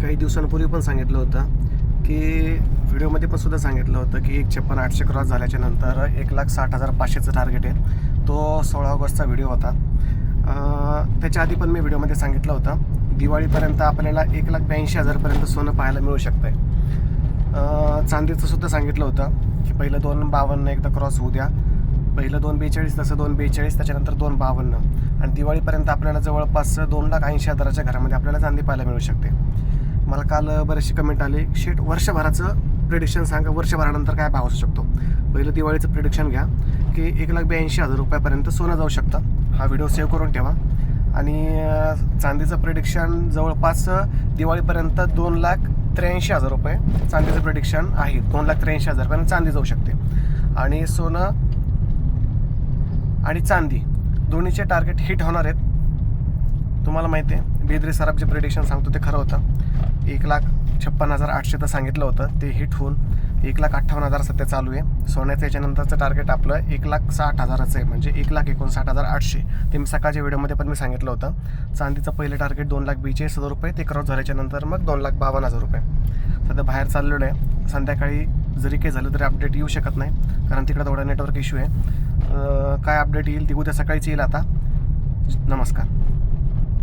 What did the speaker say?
काही दिवसांपूर्वी पण सांगितलं होतं की व्हिडिओमध्ये पण सुद्धा सांगितलं होतं की 1,56,800 क्रॉस झाल्याच्या नंतर 1,60,500चं टार्गेट आहे. तो 16 ऑगस्टचा व्हिडिओ होता. त्याच्या आधी पण मी व्हिडिओमध्ये सांगितलं होतं दिवाळीपर्यंत आपल्याला 1,82,000पर्यंत सोनं पाहायला मिळू शकतं आहे. चांदीचं सुद्धा सांगितलं होतं की पहिलं 2,52 एकदा क्रॉस होऊ द्या, पहिलं 2,42 तसं 2,42 त्याच्यानंतर 2,52 आणि दिवाळीपर्यंत आपल्याला जवळपास 2,80,000च्या घरामध्ये आपल्याला चांदी पाहायला मिळू शकते. मला काल बरेचसे कमेंट आले, शेट वर्षभराचं प्रिडिक्शन सांगा, वर्षभरानंतर काय भाव असू शकतो. पहिलं दिवाळीचं प्रिडिक्शन घ्या की 1,82,000 रुपयापर्यंत सोनं जाऊ शकतं. हा व्हिडिओ सेव्ह करून ठेवा. आणि चांदीचं प्रिडिक्शन जवळपास दिवाळीपर्यंत 2,83,000 रुपये चांदीचं प्रिडिक्शन आहे. 2,83,000पर्यंत चांदी जाऊ शकते. आणि सोनं आणि चांदी दोन्हीचे टार्गेट हिट होणार आहेत. तुम्हाला माहिती आहे बेदरी सराफ जे प्रिडिक्शन सांगतो ते खरं होतं. 1,56,800 तर सांगितलं होतं, ते हिट होऊन 1,58,000 सध्या चालू आहे. सोन्याचं याच्यानंतरचं टार्गेट आपलं 1,60,000चं आहे, म्हणजे 1,59,800. ते मी सकाळच्या व्हिडिओमध्ये पण मी सांगितलं होतं. चांदीचं पहिलं टार्गेट 2,42,000 रुपये, ते क्रॉस झाल्याच्या नंतर मग 2,52,000 रुपये. सध्या बाहेर चाललेलं आहे. संध्याकाळी जरी काही झालं तरी अपडेट येऊ शकत नाही, कारण तिकडं थोडा नेटवर्क इश्यू आहे. काय अपडेट येईल ती उद्या सकाळीच येईल. आता नमस्कार.